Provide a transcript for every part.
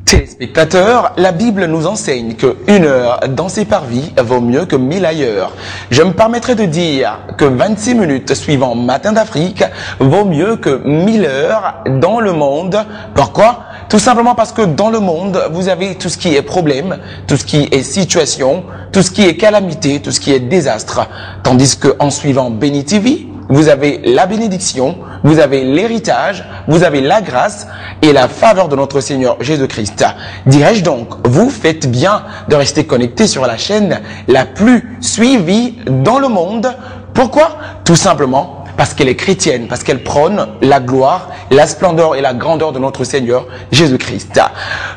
Téléspectateurs, la Bible nous enseigne que 1 heure dans ses parvis vaut mieux que 1000 ailleurs. Je me permettrai de dire que 26 minutes suivant Matin d'Afrique vaut mieux que 1000 heures dans le monde. Pourquoi? Tout simplement parce que dans le monde, vous avez tout ce qui est problème, tout ce qui est situation, tout ce qui est calamité, tout ce qui est désastre. Tandis que en suivant Béni TV, vous avez la bénédiction, vous avez l'héritage, vous avez la grâce et la faveur de notre Seigneur Jésus-Christ. Dirais-je donc, vous faites bien de rester connecté sur la chaîne la plus suivie dans le monde. Pourquoi? Tout simplement parce qu'elle est chrétienne, parce qu'elle prône la gloire, la splendeur et la grandeur de notre Seigneur Jésus-Christ.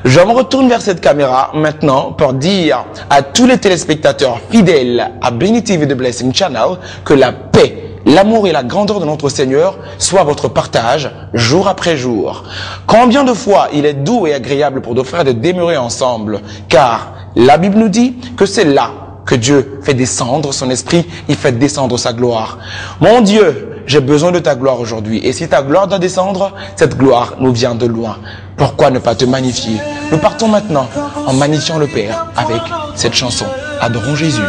Je me retourne vers cette caméra maintenant pour dire à tous les téléspectateurs fidèles à Béni TV The Blessing Channel que la paix, l'amour et la grandeur de notre Seigneur soient votre partage jour après jour. Combien de fois il est doux et agréable pour deux frères de demeurer ensemble, car la Bible nous dit que c'est là que Dieu fait descendre son esprit, il fait descendre sa gloire. Mon Dieu, j'ai besoin de ta gloire aujourd'hui. Et si ta gloire doit descendre, cette gloire nous vient de loin. Pourquoi ne pas te magnifier? Nous partons maintenant en magnifiant le Père avec cette chanson. Adorons Jésus.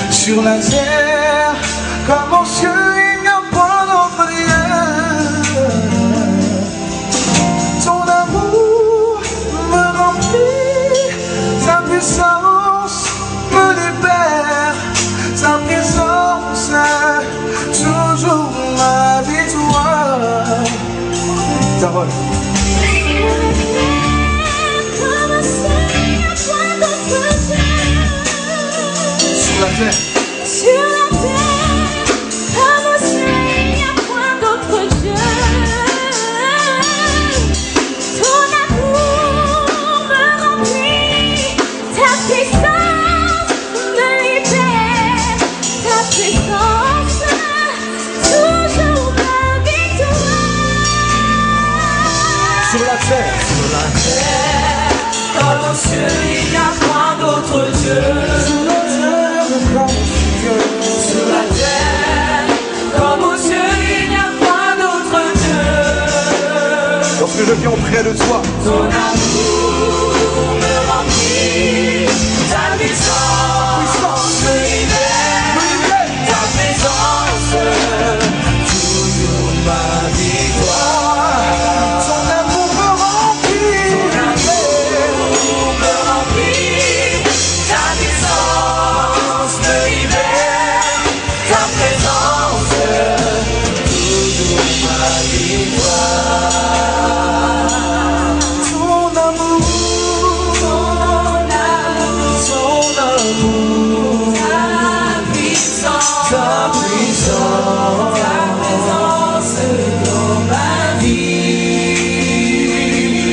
Sur la terre, comme aux cieux, il n'y a pas d'autre lien. Ton amour me remplit, ta puissance me libère, ta présence toujours ma victoire. Parole. Sur la terre. Sur la terre, comme au ciel, il n'y a point d'autre Dieu. Ton amour me remplit, ta puissance me libère, ta présence toujours ma victoire. Sur la terre, comme au ciel, il n'y a point d'autre Dieu. Sur la terre, comme au ciel, il n'y a pas d'autre Dieu. lorsque je viens auprès de toi, Ton amour me remplit, ta puissance me libère, ta présence toujours ma victoire. ton amour me remplit, Ta puissance me libère, ta présence toujours ma victoire. ton amour, Ta puissance dans ma vie.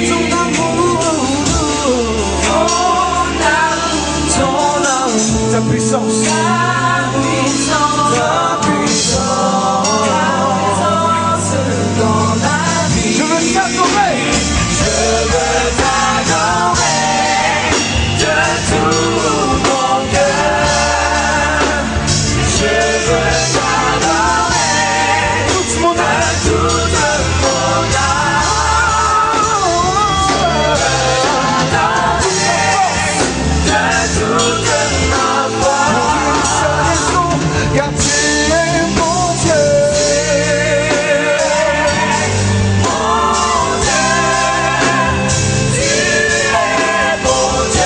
ton amour, ta puissance, Dans ma vie. je veux t'adorer, De tout mon cœur, je veux t'adorer toute mon âme, de toute mon âme, de toute ma force. raison, car tu es mon Dieu. Tu es mon Dieu,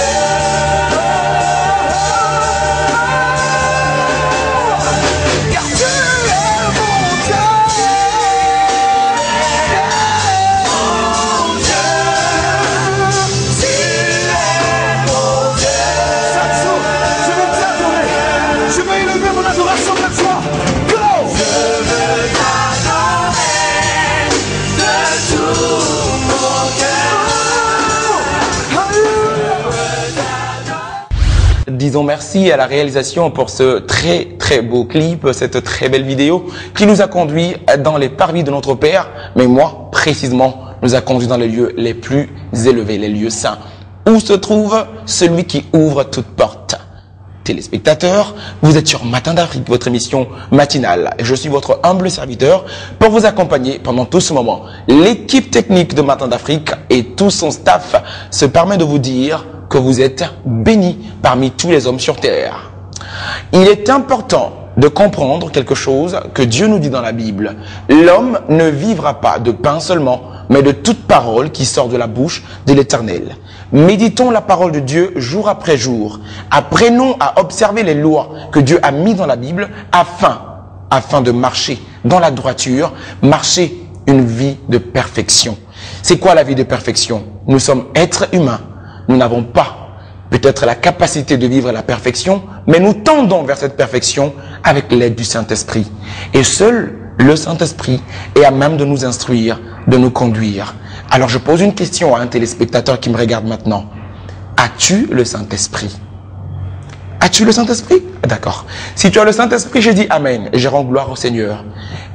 Car tu es mon Dieu. Chaque jour, je veux t'adorer. Je veux élever mon adoration vers toi. Go! de tout mon cœur. Alléluia. Disons merci à la réalisation pour ce très beau clip, cette très belle vidéo qui nous a conduit dans les parvis de notre Père, mais moi, précisément, nous a conduit dans les lieux les plus élevés, les lieux saints, où se trouve celui qui ouvre toute porte. Téléspectateurs, vous êtes sur Matin d'Afrique, votre émission matinale. Et je suis votre humble serviteur pour vous accompagner pendant tout ce moment. L'équipe technique de Matin d'Afrique et tout son staff se permet de vous dire que vous êtes bénis parmi tous les hommes sur terre. Il est important de comprendre quelque chose que Dieu nous dit dans la Bible. L'homme ne vivra pas de pain seulement, mais de toute parole qui sort de la bouche de l'Éternel. Méditons la parole de Dieu jour après jour. Apprenons à observer les lois que Dieu a mises dans la Bible afin de marcher dans la droiture, marcher une vie de perfection. C'est quoi la vie de perfection? Nous sommes êtres humains. Nous n'avons pas peut-être la capacité de vivre la perfection, mais nous tendons vers cette perfection avec l'aide du Saint-Esprit. Et seul le Saint-Esprit est à même de nous instruire, de nous conduire. Alors je pose une question à un téléspectateur qui me regarde maintenant. As-tu le Saint-Esprit? As-tu le Saint-Esprit? D'accord. Si tu as le Saint-Esprit, je dis Amen et je rends gloire au Seigneur.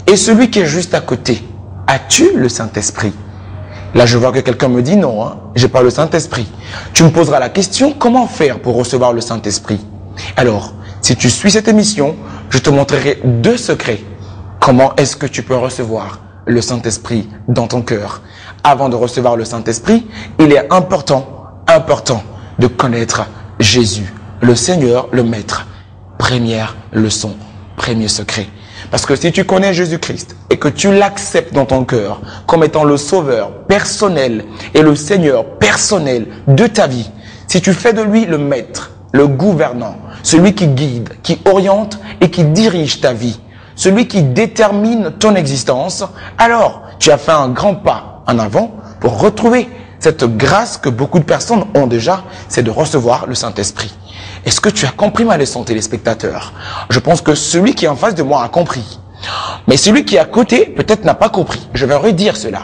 Et celui qui est juste à côté, as-tu le Saint-Esprit? Là, je vois que quelqu'un me dit non, j'ai pas le Saint-Esprit. Tu me poseras la question, comment faire pour recevoir le Saint-Esprit? Alors, si tu suis cette émission, je te montrerai 2 secrets. Comment est-ce que tu peux recevoir le Saint-Esprit dans ton cœur? Avant de recevoir le Saint-Esprit, il est important de connaître Jésus, le Seigneur, le Maître. Première leçon, premier secret. Parce que si tu connais Jésus-Christ et que tu l'acceptes dans ton cœur comme étant le sauveur personnel et le Seigneur personnel de ta vie, si tu fais de lui le maître, le gouvernant, celui qui guide, qui oriente et qui dirige ta vie, celui qui détermine ton existence, alors tu as fait un grand pas en avant pour retrouver cette grâce que beaucoup de personnes ont déjà, c'est de recevoir le Saint-Esprit. Est-ce que tu as compris ma leçon, téléspectateur? Je pense que celui qui est en face de moi a compris. Mais celui qui est à côté, peut-être n'a pas compris. Je vais redire cela.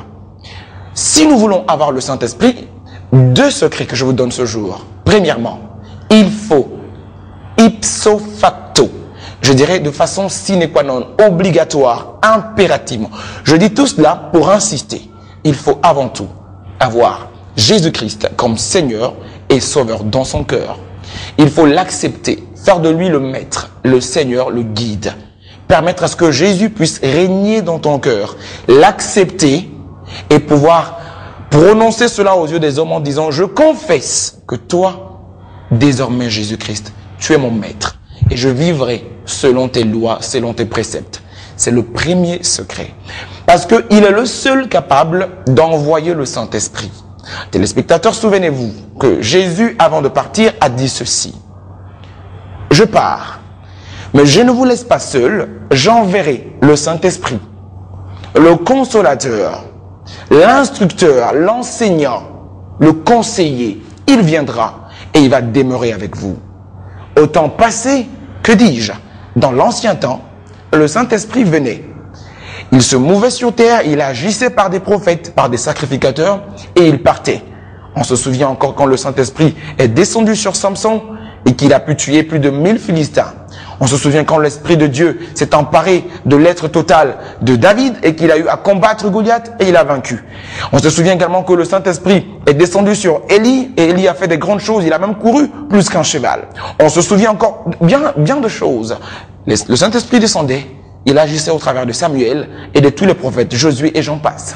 Si nous voulons avoir le Saint-Esprit, 2 secrets que je vous donne ce jour. Premièrement, il faut ipso facto, je dirais de façon sine qua non, obligatoire, impérativement. Je dis tout cela pour insister. Il faut avant tout avoir Jésus-Christ comme Seigneur et Sauveur dans son cœur. Il faut l'accepter, faire de lui le Maître, le Seigneur, le guide. Permettre à ce que Jésus puisse régner dans ton cœur. L'accepter et pouvoir prononcer cela aux yeux des hommes en disant « Je confesse que toi, désormais Jésus-Christ, tu es mon Maître et je vivrai selon tes lois, selon tes préceptes. » C'est le premier secret. Parce qu'il est le seul capable d'envoyer le Saint-Esprit. Téléspectateurs, souvenez-vous que Jésus, avant de partir, a dit ceci. « Je pars, mais je ne vous laisse pas seul, j'enverrai le Saint-Esprit, le consolateur, l'instructeur, l'enseignant, le conseiller. Il viendra et il va demeurer avec vous. » Au temps passé, que dis-je? Dans l'ancien temps, le Saint-Esprit venait. Il se mouvait sur terre, il agissait par des prophètes, par des sacrificateurs, et il partait. On se souvient encore quand le Saint-Esprit est descendu sur Samson et qu'il a pu tuer plus de 1000 Philistins. On se souvient quand l'Esprit de Dieu s'est emparé de l'être total de David et qu'il a eu à combattre Goliath et il a vaincu. On se souvient également que le Saint-Esprit est descendu sur Élie et Élie a fait des grandes choses, il a même couru plus qu'un cheval. On se souvient encore bien de choses. Le Saint-Esprit descendait, il agissait au travers de Samuel et de tous les prophètes, Josué et j'en passe.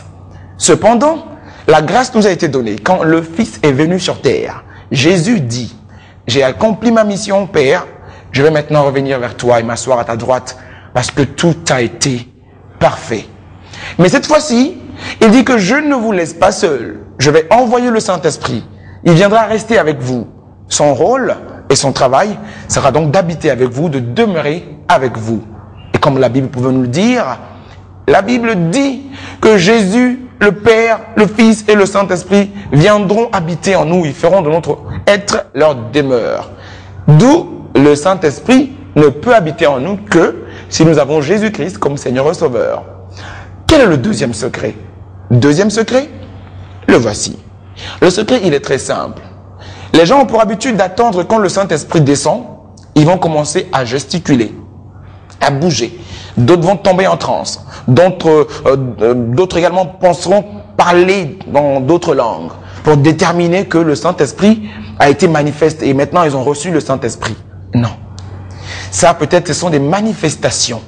Cependant, la grâce nous a été donnée quand le Fils est venu sur terre. Jésus dit, j'ai accompli ma mission, Père, je vais maintenant revenir vers toi et m'asseoir à ta droite parce que tout a été parfait. Mais cette fois-ci, il dit que je ne vous laisse pas seul. Je vais envoyer le Saint-Esprit. Il viendra rester avec vous. Son rôle et son travail sera donc d'habiter avec vous, de demeurer avec vous. Et comme la Bible pouvait nous le dire, la Bible dit que Jésus, le Père, le Fils et le Saint-Esprit viendront habiter en nous. Ils feront de notre être leur demeure. D'où le Saint-Esprit ne peut habiter en nous que si nous avons Jésus-Christ comme Seigneur et Sauveur. Quel est le deuxième secret? Deuxième secret, le voici. Le secret, il est très simple. Les gens ont pour habitude d'attendre quand le Saint-Esprit descend, ils vont commencer à gesticuler, à bouger. D'autres vont tomber en transe. D'autres également penseront parler dans d'autres langues pour déterminer que le Saint-Esprit a été manifeste et maintenant ils ont reçu le Saint-Esprit. Non. Ça, peut-être, ce sont des manifestations.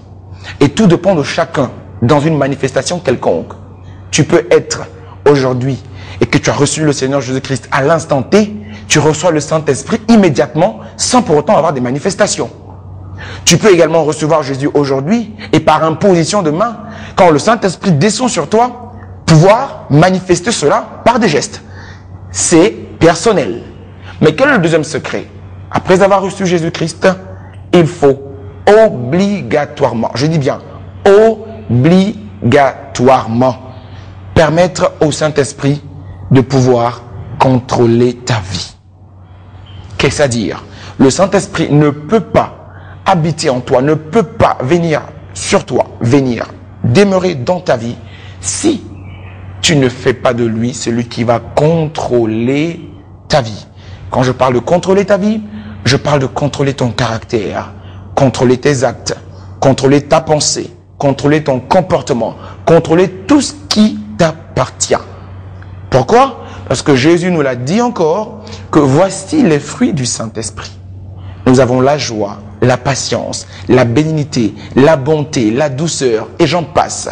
Et tout dépend de chacun dans une manifestation quelconque. Tu peux être aujourd'hui et que tu as reçu le Seigneur Jésus-Christ à l'instant T, tu reçois le Saint-Esprit immédiatement sans pour autant avoir des manifestations. Tu peux également recevoir Jésus aujourd'hui et par imposition de main, quand le Saint-Esprit descend sur toi, pouvoir manifester cela par des gestes. C'est personnel. Mais quel est le deuxième secret? Après avoir reçu Jésus-Christ, il faut obligatoirement, je dis bien obligatoirement, permettre au Saint-Esprit de pouvoir contrôler ta vie. Qu'est-ce que ça veut dire? Le Saint-Esprit ne peut pas habiter en toi, ne peut pas venir sur toi, venir demeurer dans ta vie si tu ne fais pas de lui celui qui va contrôler ta vie. Quand je parle de contrôler ta vie, je parle de contrôler ton caractère, contrôler tes actes, contrôler ta pensée, contrôler ton comportement, contrôler tout ce qui t'appartient. Pourquoi? Parce que Jésus nous l'a dit encore, que voici les fruits du Saint-Esprit. Nous avons la joie, la patience, la bénignité, la bonté, la douceur, et j'en passe.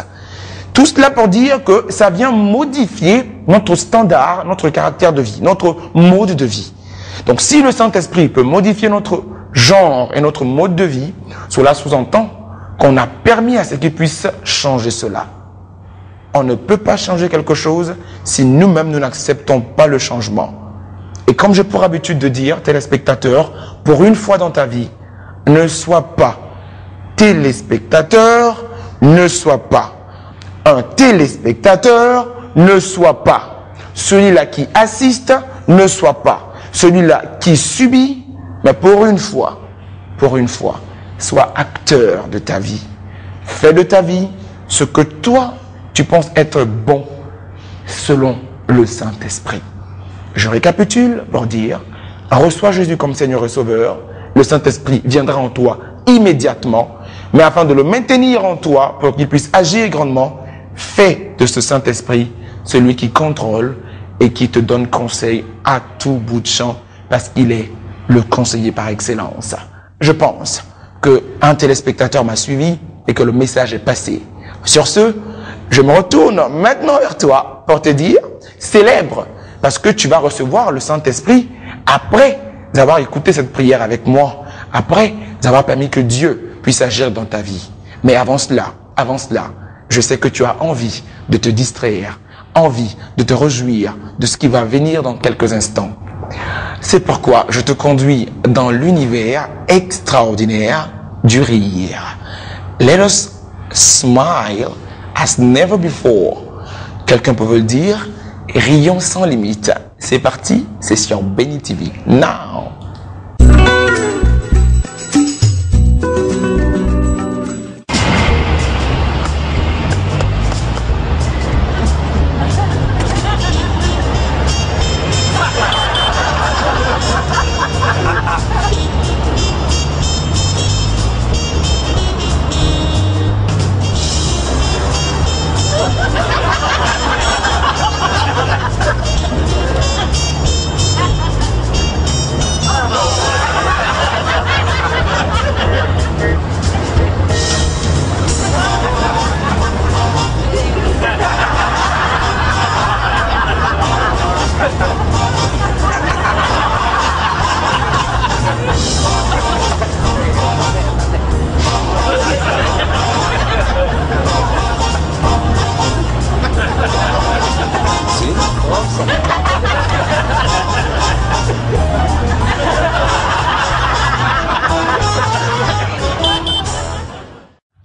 Tout cela pour dire que ça vient modifier notre standard, notre caractère de vie, notre mode de vie. Donc si le Saint-Esprit peut modifier notre genre et notre mode de vie, cela sous-entend qu'on a permis à ce qu'il puisse changer cela. On ne peut pas changer quelque chose si nous-mêmes nous n'acceptons pas le changement. Et comme j'ai pour habitude de dire, téléspectateur, pour une fois dans ta vie, ne sois pas téléspectateur, ne sois pas un téléspectateur, ne sois pas celui-là qui assiste, ne sois pas celui-là qui subit, mais pour une fois, sois acteur de ta vie. Fais de ta vie ce que toi, tu penses être bon selon le Saint-Esprit. Je récapitule pour dire, reçois Jésus comme Seigneur et Sauveur, le Saint-Esprit viendra en toi immédiatement, mais afin de le maintenir en toi, pour qu'il puisse agir grandement, fais de ce Saint-Esprit celui qui contrôle et qui te donne conseil à tout bout de champ, parce qu'il est le conseiller par excellence. Je pense qu'un téléspectateur m'a suivi et que le message est passé. Sur ce, je me retourne maintenant vers toi pour te dire, célèbre, parce que tu vas recevoir le Saint-Esprit après avoir écouté cette prière avec moi, après avoir permis que Dieu puisse agir dans ta vie. Mais avant cela, je sais que tu as envie de te distraire, envie de te réjouir de ce qui va venir dans quelques instants. C'est pourquoi je te conduis dans l'univers extraordinaire du rire. Let us smile as never before. Quelqu'un peut le dire, rions sans limite. C'est parti, c'est sur Béni TV. Now!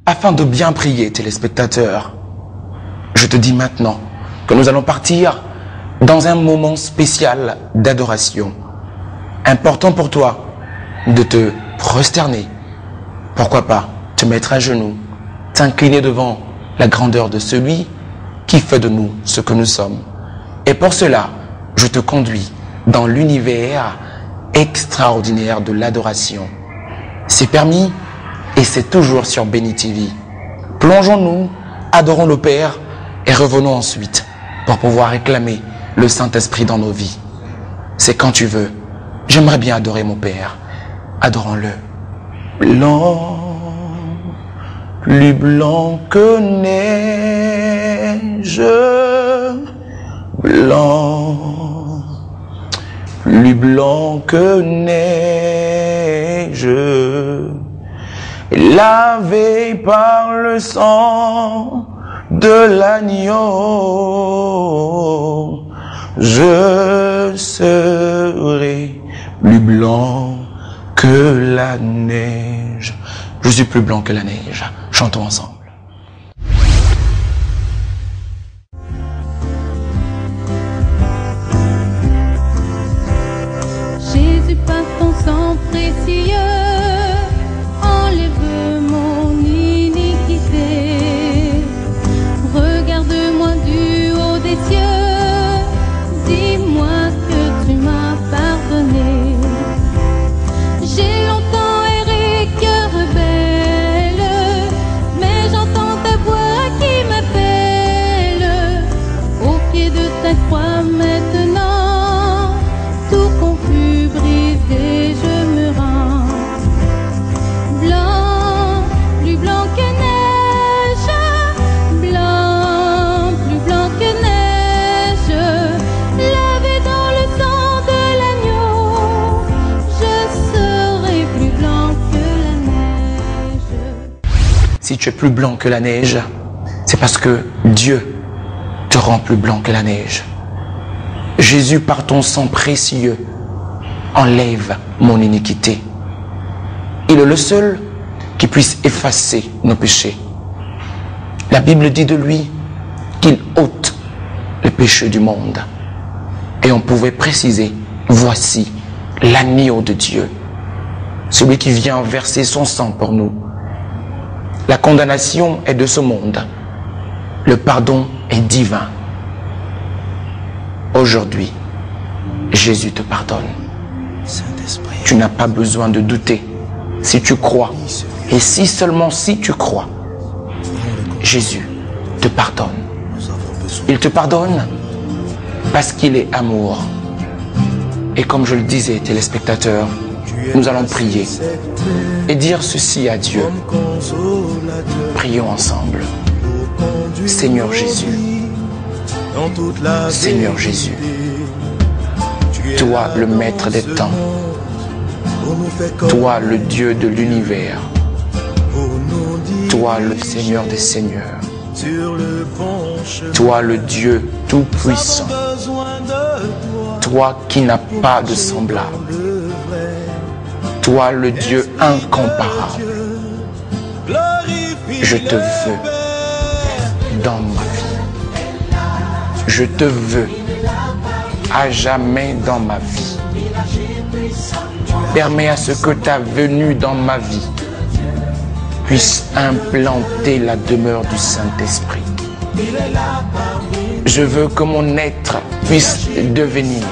Afin de bien prier, téléspectateurs, je te dis maintenant que nous allons partir dans un moment spécial d'adoration. Important pour toi de te prosterner. Pourquoi pas te mettre à genoux, t'incliner devant la grandeur de celui qui fait de nous ce que nous sommes. Et pour cela, je te conduis dans l'univers extraordinaire de l'adoration. C'est permis et c'est toujours sur Béni TV. Plongeons-nous, adorons le Père et revenons ensuite pour pouvoir réclamer le Saint-Esprit dans nos vies. C'est quand tu veux. J'aimerais bien adorer mon Père. Adorons-le. Blanc, plus blanc que neige, blanc, plus blanc que neige, lavé par le sang de l'agneau, je serai plus blanc que la neige. Je suis plus blanc que la neige. Chantons ensemble. Jésus, par ton sang précieux, enlève mon iniquité. Regarde-moi du haut des cieux, dis-moi que tu m'as pardonné. J'ai longtemps erré, cœur rebelle, mais j'entends ta voix qui m'appelle. Au pied de ta croix maintenant, tout confus, brisé, je me rends. Blanc, plus blanc que neige, blanc, plus blanc que neige, lavé dans le sang de l'agneau, je serai plus blanc que la neige. Si tu es plus blanc que la neige, c'est parce que Dieu te rend plus blanc que la neige. Jésus, par ton sang précieux, enlève mon iniquité. Il est le seul qui puisse effacer nos péchés. La Bible dit de lui qu'il ôte les péchés du monde. Et on pouvait préciser, voici l'agneau de Dieu, celui qui vient verser son sang pour nous. La condamnation est de ce monde. Le pardon est divin. Aujourd'hui, Jésus te pardonne. Tu n'as pas besoin de douter. Si tu crois, et si seulement si tu crois, Jésus te pardonne. Il te pardonne parce qu'il est amour. Et comme je le disais, téléspectateurs, nous allons prier et dire ceci à Dieu. Prions ensemble. Seigneur Jésus, Seigneur Jésus, toi le maître des temps, toi le Dieu de l'univers, toi le Seigneur des seigneurs, toi le Dieu tout-puissant, toi qui n'as pas de semblable, toi le Dieu incomparable. Je te veux dans ma vie. Je te veux à jamais dans ma vie. Permets à ce que ta venue dans ma vie puisse implanter la demeure du Saint-Esprit. Je veux que mon être puisse devenir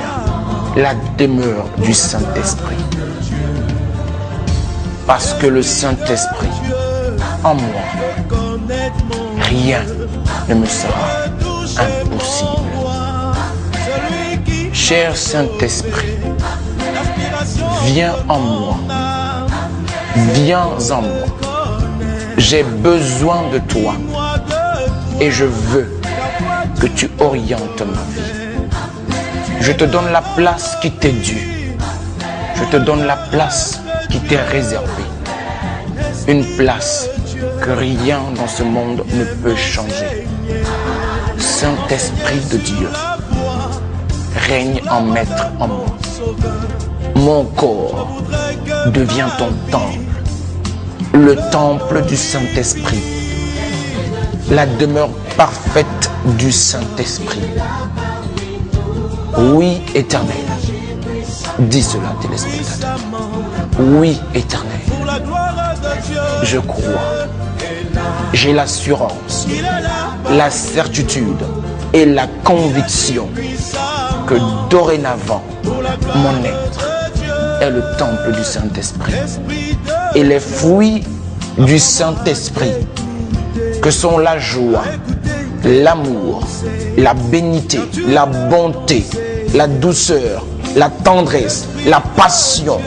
la demeure du Saint-Esprit. Parce que le Saint-Esprit, en moi, rien ne me sera impossible. Cher Saint-Esprit, viens en moi. Viens en moi. J'ai besoin de toi. Et je veux que tu orientes ma vie. Je te donne la place qui t'est due. Je te donne la place qui t'est réservée. Une place que rien dans ce monde ne peut changer. Saint-Esprit de Dieu, règne en maître en moi. Mon corps devient ton temple, le temple du Saint-Esprit, la demeure parfaite du Saint-Esprit. Oui, Éternel, dis cela, téléspectateurs. Oui, Éternel, je crois, j'ai l'assurance, la certitude et la conviction que dorénavant, mon être est le temple du Saint-Esprit. Et les fruits du Saint-Esprit, que sont la joie, l'amour, la bénité, la bonté, la douceur, la tendresse, la passion,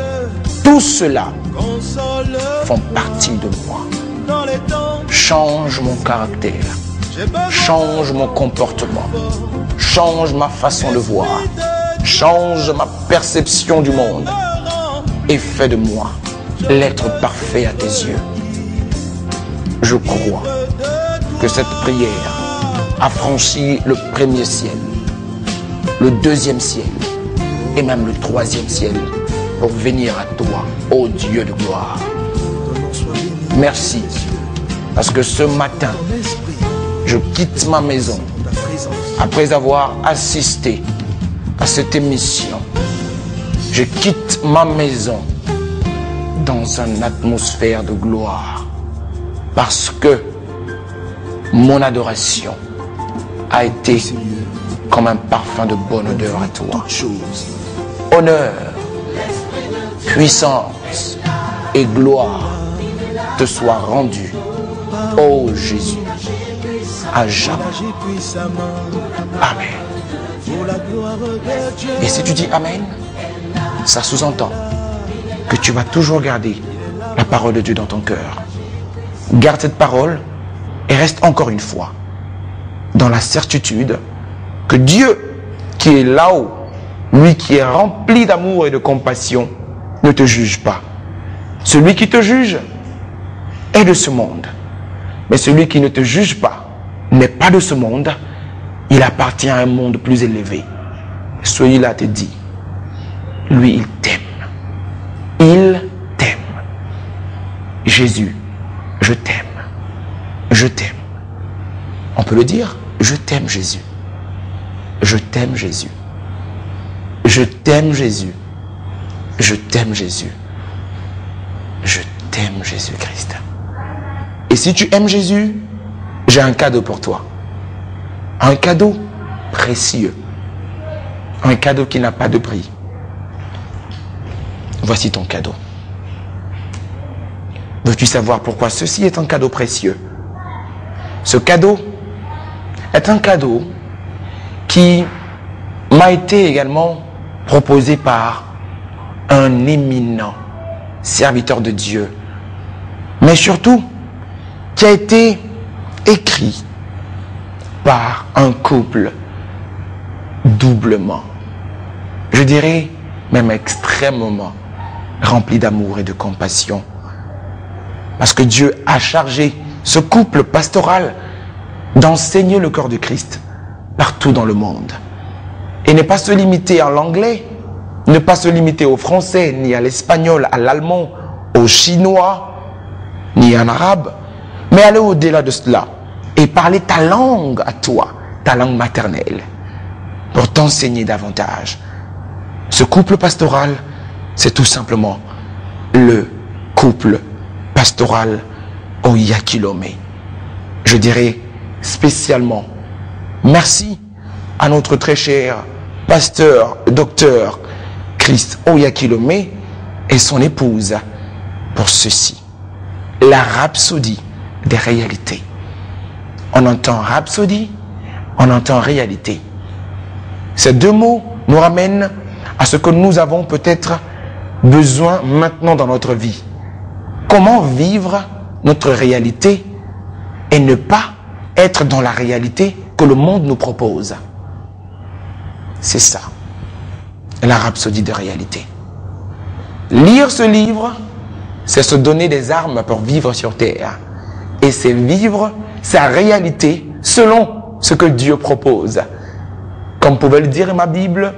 Tout cela console font partie de moi. dans les temps. Change mon caractère, J'ai besoin change mon comportement, change ma façon de voir, change ma perception du monde et fais de moi l'être parfait à tes yeux. Je crois que cette prière a franchi le premier ciel, le deuxième ciel et même le troisième ciel pour venir à toi, ô Dieu de gloire. Merci, parce que ce matin, je quitte ma maison après avoir assisté à cette émission. Je quitte ma maison dans une atmosphère de gloire parce que mon adoration a été comme un parfum de bonne odeur à toi. Honneur, puissance et gloire te soient rendus, ô Jésus, à jamais. Amen. Et si tu dis Amen, ça sous-entend que tu vas toujours garder la parole de Dieu dans ton cœur. Garde cette parole et reste encore une fois dans la certitude que Dieu qui est là-haut, lui qui est rempli d'amour et de compassion, ne te juge pas. Celui qui te juge est de ce monde. Mais celui qui ne te juge pas n'est pas de ce monde. Il appartient à un monde plus élevé. Celui-là te dit, lui, il t'aime. Il t'aime. Jésus, je t'aime. Je t'aime. On peut le dire, je t'aime Jésus. Je t'aime Jésus. Je t'aime Jésus. Je t'aime Jésus. Je t'aime Jésus-Christ. Et si tu aimes Jésus, j'ai un cadeau pour toi. Un cadeau précieux. Un cadeau qui n'a pas de prix. Voici ton cadeau. Veux-tu savoir pourquoi ceci est un cadeau précieux? Ce cadeau est un cadeau qui m'a été également proposé par un éminent serviteur de Dieu, mais surtout qui a été écrit par un couple doublement, je dirais même extrêmement rempli d'amour et de compassion, parce que Dieu a chargé ce couple pastoral d'enseigner le corps de Christ partout dans le monde. Et ne pas se limiter à l'anglais, ne pas se limiter au français, ni à l'espagnol, à l'allemand, au chinois, ni en arabe, mais aller au-delà de cela et parler ta langue à toi, ta langue maternelle, pour t'enseigner davantage. Ce couple pastoral, c'est tout simplement le couple pastoral Oyakilome. Je dirais spécialement merci à notre très cher pasteur, docteur Christ Oyakilome et son épouse pour ceci. La rhapsodie des réalités. On entend rhapsodie, on entend réalité. Ces deux mots nous ramènent à ce que nous avons peut-être besoin maintenant dans notre vie. Comment vivre notre réalité et ne pas être dans la réalité que le monde nous propose. C'est ça, la rhapsodie de réalité. Lire ce livre, c'est se donner des armes pour vivre sur terre. Et c'est vivre sa réalité selon ce que Dieu propose. Comme pouvait le dire ma Bible,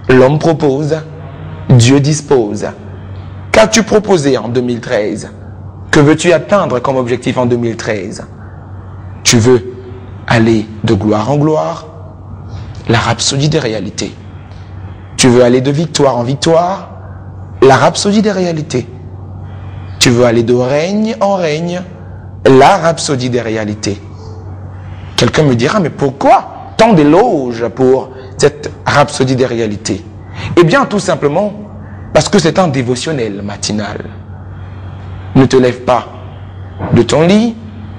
l'homme propose, Dieu dispose. Qu'as-tu proposé en 2013? Que veux-tu atteindre comme objectif en 2013? Tu veux aller de gloire en gloire? La rhapsodie des réalités. Tu veux aller de victoire en victoire? La rhapsodie des réalités. Tu veux aller de règne en règne? La rhapsodie des réalités. Quelqu'un me dira, mais pourquoi tant d'éloges pour cette rhapsodie des réalités? Eh bien, tout simplement, parce que c'est un dévotionnel matinal. Ne te lève pas de ton lit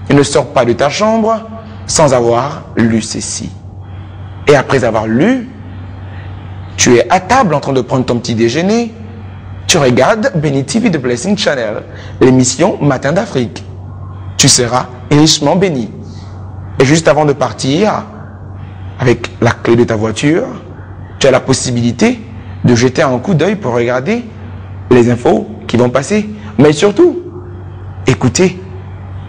et ne sors pas de ta chambre sans avoir lu ceci. Et après avoir lu, tu es à table en train de prendre ton petit déjeuner, tu regardes Béni TV de Blessing Channel, l'émission Matin d'Afrique. Tu seras richement béni. Et juste avant de partir, avec la clé de ta voiture, tu as la possibilité de jeter un coup d'œil pour regarder les infos qui vont passer. Mais surtout, écoutez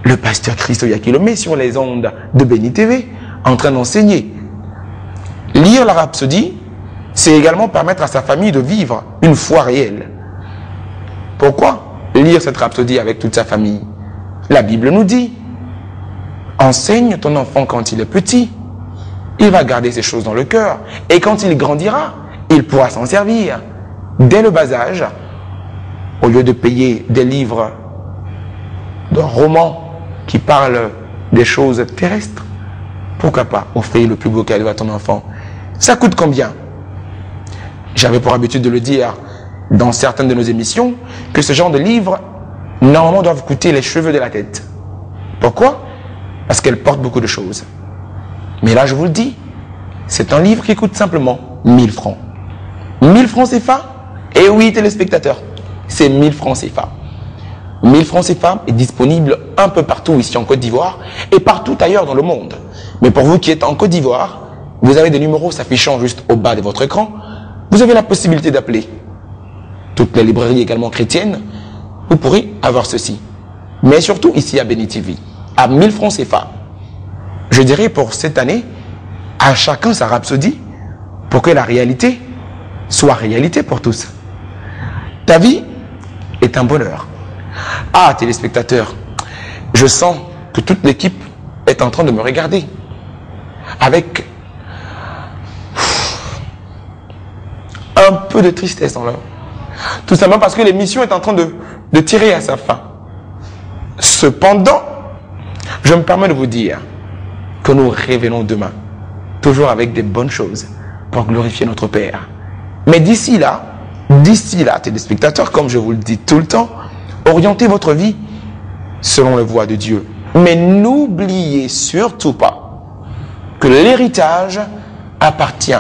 le pasteur Christo Yakilomé sur les ondes de Béni TV en train d'enseigner. Lire la Rhapsodie, c'est également permettre à sa famille de vivre une foi réelle. Pourquoi lire cette Rhapsodie avec toute sa famille? La Bible nous dit, enseigne ton enfant quand il est petit, il va garder ces choses dans le cœur, et quand il grandira, il pourra s'en servir. Dès le bas âge, au lieu de payer des livres, de romans qui parlent des choses terrestres, pourquoi pas offrir le plus beau cadeau à ton enfant? Ça coûte combien? J'avais pour habitude de le dire dans certaines de nos émissions, que ce genre de livres, normalement, doivent coûter les cheveux de la tête. Pourquoi? Parce qu'elles portent beaucoup de choses. Mais là, je vous le dis, c'est un livre qui coûte simplement 1000 francs. 1000 francs CFA? Et oui, téléspectateurs, c'est 1000 francs CFA. 1000 francs CFA est disponible un peu partout ici en Côte d'Ivoire et partout ailleurs dans le monde. Mais pour vous qui êtes en Côte d'Ivoire, vous avez des numéros s'affichant juste au bas de votre écran. Vous avez la possibilité d'appeler. Toutes les librairies également chrétiennes, vous pourrez avoir ceci. Mais surtout ici à Béni TV, à 1000 francs CFA. Je dirais pour cette année, à chacun sa rhapsodie, pour que la réalité soit réalité pour tous. Ta vie est un bonheur. Ah, téléspectateurs, je sens que toute l'équipe est en train de me regarder avec un peu de tristesse en l'heure. Tout simplement parce que l'émission est en train de tirer à sa fin. Cependant, je me permets de vous dire que nous révélons demain, toujours avec des bonnes choses pour glorifier notre Père. Mais d'ici là, téléspectateurs, comme je vous le dis tout le temps, orientez votre vie selon la voie de Dieu. Mais n'oubliez surtout pas que l'héritage appartient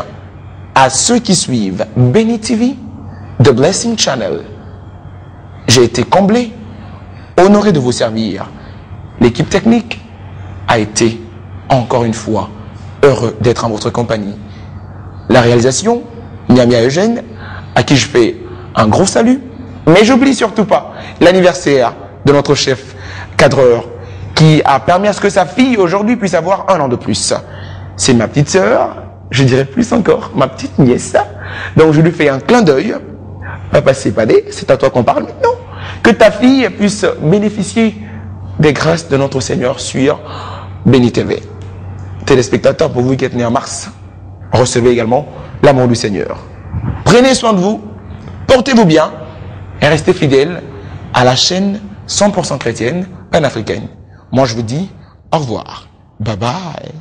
à ceux qui suivent Béni TV, The Blessing Channel. J'ai été comblé, honoré de vous servir. L'équipe technique a été, encore une fois, heureux d'être en votre compagnie. La réalisation, Nyamia Eugène, à qui je fais un gros salut. Mais j'oublie surtout pas l'anniversaire de notre chef cadreur qui a permis à ce que sa fille aujourd'hui puisse avoir 1 an de plus. C'est ma petite sœur, je dirais plus encore, ma petite nièce. Donc je lui fais un clin d'œil. Papa Sépadé, c'est à toi qu'on parle maintenant. Que ta fille puisse bénéficier des grâces de notre Seigneur sur Béni TV. Téléspectateurs, pour vous qui êtes nés en mars, recevez également l'amour du Seigneur. Prenez soin de vous, portez-vous bien et restez fidèles à la chaîne 100% chrétienne panafricaine. Moi, je vous dis au revoir. Bye bye.